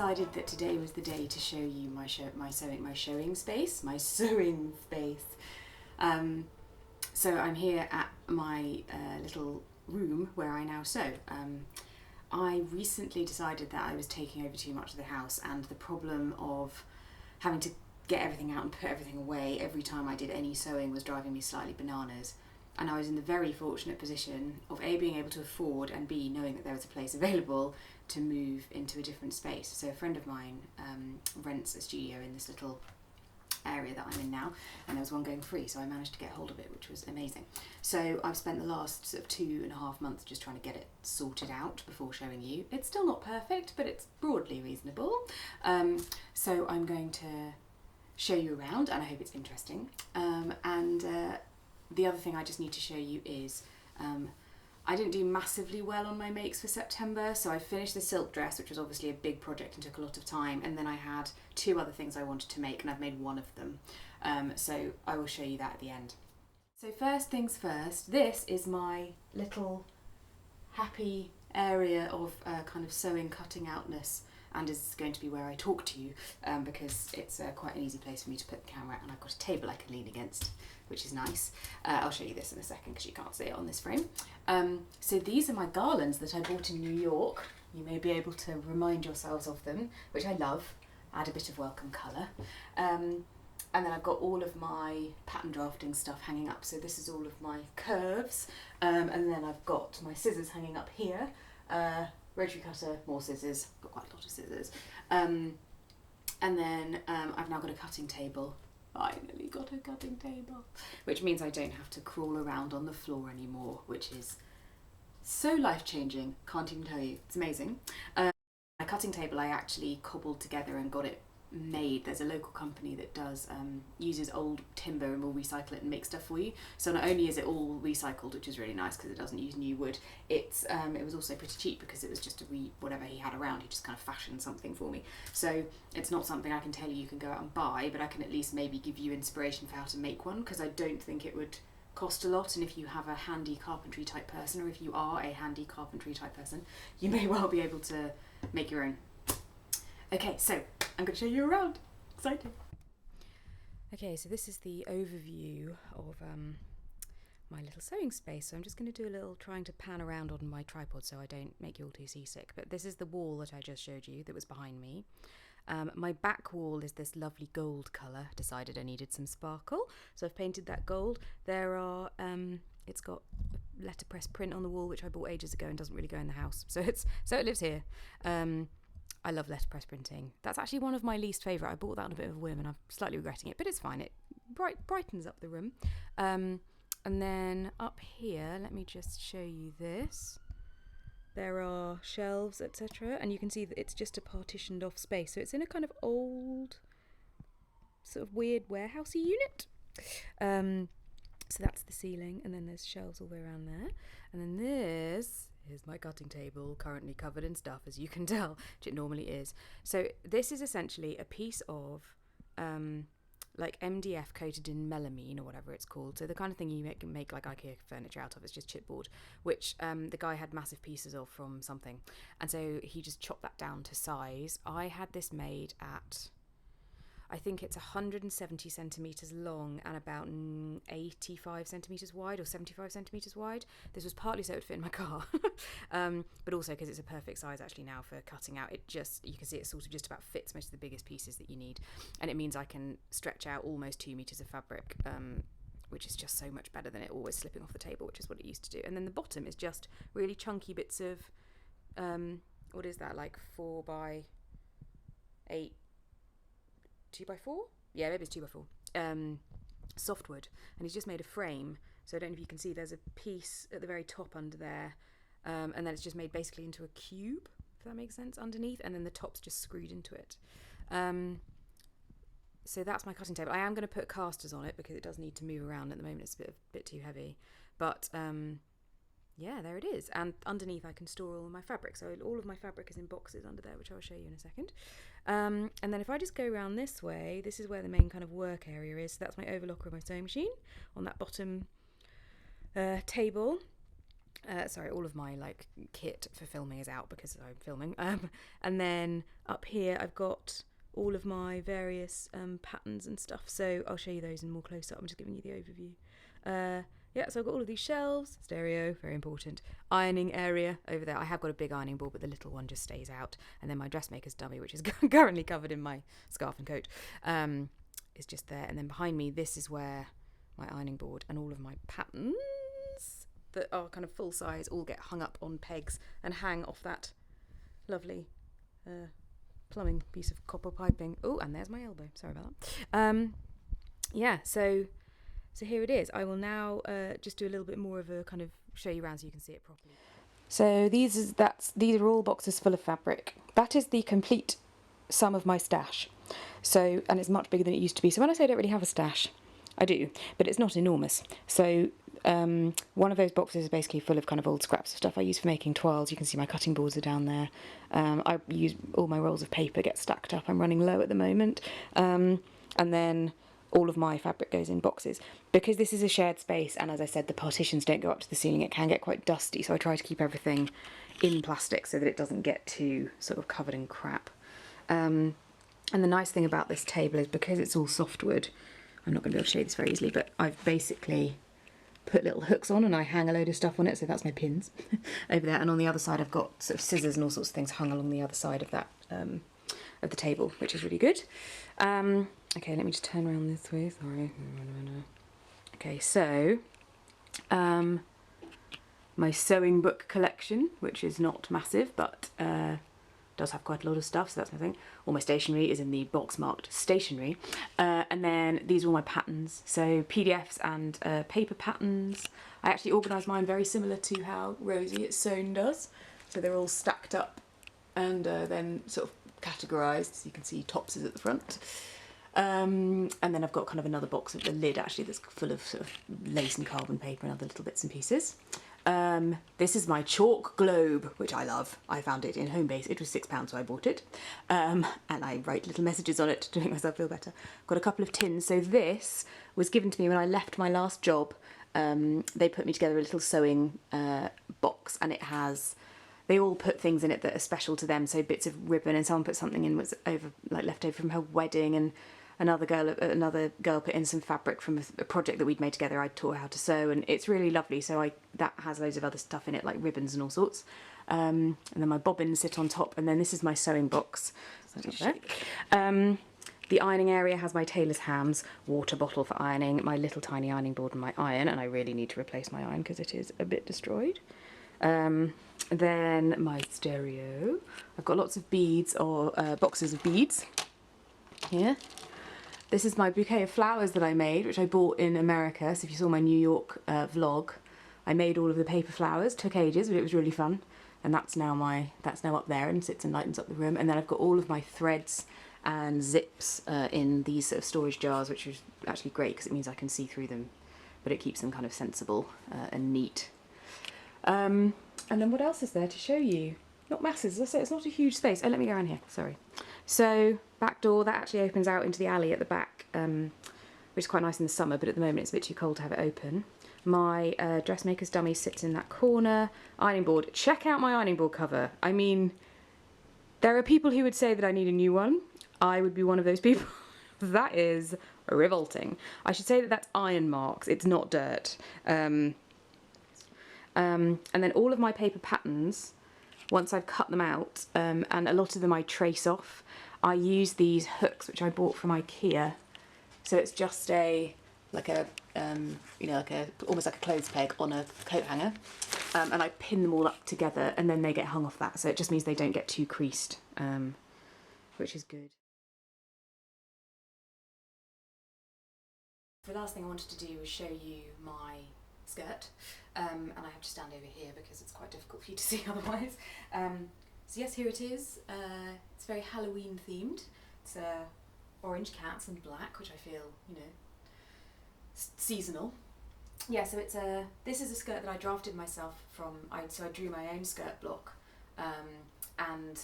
decided that today was the day to show you my sewing space. So I'm here at my little room where I now sew. I recently decided that I was taking over too much of the house, and the problem of having to get everything out and put everything away every time I did any sewing was driving me slightly bananas. And I was in the very fortunate position of A, being able to afford, and B, knowing that there was a place available to move into a different space. So a friend of mine rents a studio in this little area that I'm in now, and there was one going free, so I managed to get hold of it, which was amazing. So I've spent the last sort of 2.5 months just trying to get it sorted out before showing you. It's still not perfect, but it's broadly reasonable. So I'm going to show you around, and I hope it's interesting. The other thing I just need to show you is I didn't do massively well on my makes for September, so I finished the silk dress, which was obviously a big project and took a lot of time, and then I had 2 other things I wanted to make, and I've made one of them. So I will show you that at the end. So first things first, this is my little happy area of kind of sewing cutting outness, and is going to be where I talk to you because it's quite an easy place for me to put the camera, and I've got a table I can lean against, which is nice. I'll show you this in a second because you can't see it on this frame. So these are my garlands that I bought in New York. You may be able to remind yourselves of them, which I love. Add a bit of welcome colour. And then I've got all of my pattern drafting stuff hanging up. So this is all of my curves. And then I've got my scissors hanging up here. Rotary cutter, more scissors. Got quite a lot of scissors. And then I've now got a cutting table. Finally got a cutting table, which means I don't have to crawl around on the floor anymore, which is so life-changing. Can't even tell you. It's amazing. My cutting table I actually cobbled together and got it made. There's a local company that does uses old timber and will recycle it and make stuff for you. So not only is it all recycled, which is really nice because it doesn't use new wood, it was also pretty cheap because it was just whatever he had around. He just kind of fashioned something for me. So it's not something I can tell you can go out and buy, but I can at least maybe give you inspiration for how to make one, because I don't think it would cost a lot. And if you have a handy carpentry type person, or if you are a handy carpentry type person, you may well be able to make your own. Okay, so I'm going to show you around. Exciting. Okay, so this is the overview of my little sewing space. So I'm just going to do a little trying to pan around on my tripod so I don't make you all too seasick. But this is the wall that I just showed you that was behind me. My back wall is this lovely gold colour. Decided I needed some sparkle, so I've painted that gold. There are, it's got letterpress print on the wall, which I bought ages ago and doesn't really go in the house. So it lives here. I love letterpress printing. That's actually one of my least favourite. I bought that on a bit of a whim and I'm slightly regretting it, but it's fine. It brightens up the room. And then up here, let me just show you this. There are shelves, etc. And you can see that it's just a partitioned off space. So it's in a kind of old, sort of weird warehousey unit. So that's the ceiling, and then there's shelves all the way around there. And then this is my cutting table, currently covered in stuff, as you can tell, which it normally is. So this is essentially a piece of like MDF coated in melamine or whatever it's called. So the kind of thing you make like IKEA furniture out of. It's just chipboard, which the guy had massive pieces of from something. And so he just chopped that down to size. I had this made at, I think it's 170 centimetres long and about 85 centimetres wide or 75 centimetres wide. This was partly so it would fit in my car, but also because it's a perfect size actually now for cutting out. It just, you can see it sort of just about fits most of the biggest pieces that you need. And it means I can stretch out almost 2 metres of fabric, which is just so much better than it always slipping off the table, which is what it used to do. And then the bottom is just really chunky bits of, what is that, like 4 by 8, 2x4? Yeah, maybe it's 2x4. Softwood. And he's just made a frame. So I don't know if you can see, there's a piece at the very top under there. And then it's just made basically into a cube, if that makes sense, underneath. And then the top's just screwed into it. So that's my cutting table. I am going to put casters on it because it does need to move around. At the moment it's a bit too heavy. But yeah, there it is. And underneath I can store all of my fabric. So all of my fabric is in boxes under there, which I'll show you in a second. And then if I just go around this way, this is where the main kind of work area is. So that's my overlocker of my sewing machine on that bottom table. Sorry, all of my like kit for filming is out because I'm filming. And then up here I've got all of my various patterns and stuff. So I'll show you those in more close up. I'm just giving you the overview. Yeah, so I've got all of these shelves, stereo, very important. Ironing area over there. I have got a big ironing board, but the little one just stays out. And then my dressmaker's dummy, which is currently covered in my scarf and coat, is just there. And then behind me, this is where my ironing board and all of my patterns that are kind of full size all get hung up on pegs and hang off that lovely plumbing piece of copper piping. Oh, and there's my elbow. Sorry about that. Yeah, so here it is. I will now just do a little bit more of a kind of show you around so you can see it properly. So these are all boxes full of fabric. That is the complete sum of my stash. So, and it's much bigger than it used to be. So when I say I don't really have a stash, I do, but it's not enormous. So one of those boxes is basically full of kind of old scraps of stuff I use for making toiles. You can see my cutting boards are down there. I use all my rolls of paper get stacked up. I'm running low at the moment. And then all of my fabric goes in boxes. Because this is a shared space, and as I said, the partitions don't go up to the ceiling, it can get quite dusty, so I try to keep everything in plastic so that it doesn't get too sort of covered in crap. And the nice thing about this table is because it's all softwood, I'm not going to be able to show you this very easily, but I've basically put little hooks on and I hang a load of stuff on it, so that's my pins over there. And on the other side I've got sort of scissors and all sorts of things hung along the other side of that of the table, which is really good. Okay, let me just turn around this way, sorry. Okay, so my sewing book collection, which is not massive, but does have quite a lot of stuff, so that's my thing. All my stationery is in the box marked stationery. And then these are all my patterns, so PDFs and paper patterns. I actually organised mine very similar to how Rosie at Sewn does. So they're all stacked up and then sort of categorised, so you can see tops is at the front. And then I've got kind of another box of the lid actually that's full of sort of lace and carbon paper and other little bits and pieces. This is my chalk globe, which I love. I found it in Homebase. It was £6, so I bought it. And I write little messages on it to make myself feel better. Got a couple of tins. So this was given to me when I left my last job. They put me together a little sewing box, and it has, they all put things in it that are special to them. So bits of ribbon, and someone put something in was left over from her wedding, and another girl put in some fabric from a project that we'd made together. I taught her how to sew, and it's really lovely. So that has loads of other stuff in it, like ribbons and all sorts. And then my bobbins sit on top, and then this is my sewing box. The ironing area has my tailor's hams, water bottle for ironing, my little tiny ironing board and my iron, and I really need to replace my iron because it is a bit destroyed. Then my stereo. I've got lots of beads, or boxes of beads here. This is my bouquet of flowers that I made, which I bought in America. So if you saw my New York vlog, I made all of the paper flowers. Took ages, but it was really fun. And that's now up there and sits and lightens up the room. And then I've got all of my threads and zips in these sort of storage jars, which is actually great because it means I can see through them, but it keeps them kind of sensible and neat. And then what else is there to show you? Not masses, as I say, it's not a huge space. Oh, let me go around here, sorry. So, back door, that actually opens out into the alley at the back, which is quite nice in the summer, but at the moment it's a bit too cold to have it open. My dressmaker's dummy sits in that corner. Ironing board, check out my ironing board cover. I mean, there are people who would say that I need a new one. I would be one of those people. That is revolting. I should say that that's iron marks, it's not dirt. And then all of my paper patterns, once I've cut them out, and a lot of them I trace off, I use these hooks which I bought from IKEA. So it's just almost like a clothes peg on a coat hanger, and I pin them all up together, and then they get hung off that. So it just means they don't get too creased, which is good. The last thing I wanted to do was show you my skirt, and I have to stand over here because it's quite difficult for you to see otherwise. So yes, here it is. It's very Halloween themed. It's orange cats and black, which I feel, seasonal. Yeah, so this is a skirt that I drafted myself from. So I drew my own skirt block, and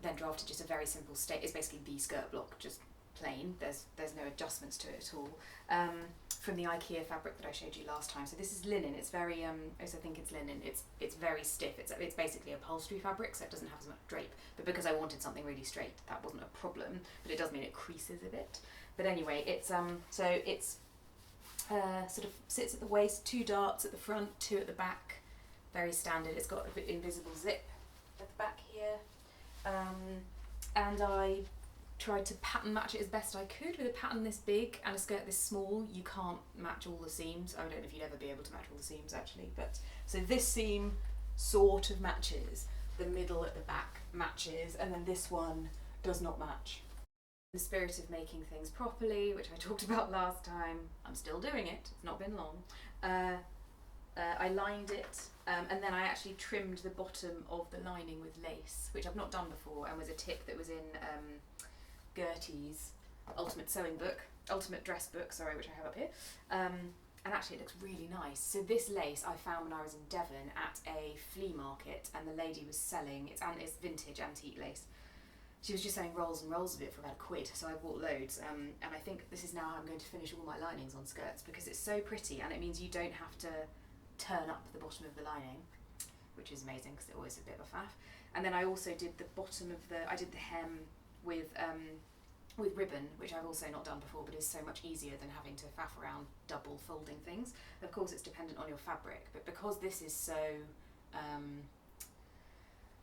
then drafted just a very simple It's basically the skirt block, just plain. There's no adjustments to it at all. from the IKEA fabric that I showed you last time. So this is linen. It's very, I think it's linen. It's very stiff. It's basically upholstery fabric, so it doesn't have as much drape. But because I wanted something really straight, that wasn't a problem. But it does mean it creases a bit. But anyway, it's so it's sort of sits at the waist, 2 darts at the front, 2 at the back. Very standard. It's got a bit invisible zip at the back here, and I tried to pattern match it as best I could with a pattern this big and a skirt this small. You can't match all the seams. I don't know if you'd ever be able to match all the seams actually, but so this seam sort of matches, the middle at the back matches, and then this one does not match. In the spirit of making things properly, which I talked about last time, I'm still doing it, it's not been long. I lined it, and then I actually trimmed the bottom of the lining with lace, which I've not done before, and was a tip that was in Gertie's ultimate dress book, sorry, which I have up here. And actually it looks really nice. So this lace I found when I was in Devon at a flea market, and the lady was selling, it's vintage antique lace. She was just selling rolls and rolls of it for about £1, so I bought loads. And I think this is now how I'm going to finish all my linings on skirts, because it's so pretty, and it means you don't have to turn up the bottom of the lining, which is amazing because it's always a bit of a faff. And then I also did the bottom of I did the hem with ribbon, which I've also not done before, but is so much easier than having to faff around double folding things. Of course, it's dependent on your fabric, but because this is so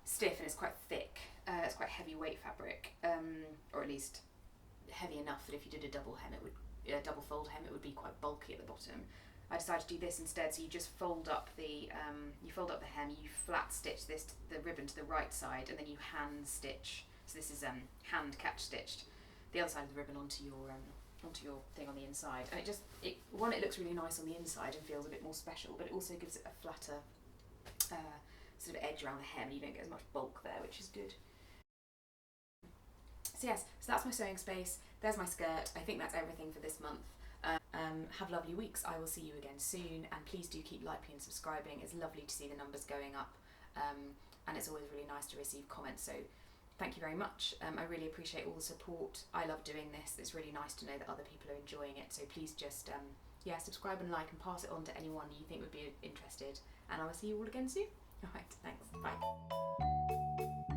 stiff and it's quite thick, it's quite heavyweight fabric, or at least heavy enough that if you did a double fold hem, it would be quite bulky at the bottom. I decided to do this instead, so you just fold up the hem, you flat stitch the ribbon to the right side, and then you hand stitch. So this is hand catch stitched the other side of the ribbon onto your thing on the inside, and it looks really nice on the inside and feels a bit more special, but it also gives it a flatter sort of edge around the hem, and you don't get as much bulk there, which is good. So yes, so that's my sewing space. There's my skirt. I think that's everything for this month. Have lovely weeks. I will see you again soon, and please do keep liking and subscribing. It's lovely to see the numbers going up, and it's always really nice to receive comments, so thank you very much. I really appreciate all the support. I love doing this. It's really nice to know that other people are enjoying it, so please just subscribe and like and pass it on to anyone you think would be interested, and I will see you all again soon. Alright, thanks, bye.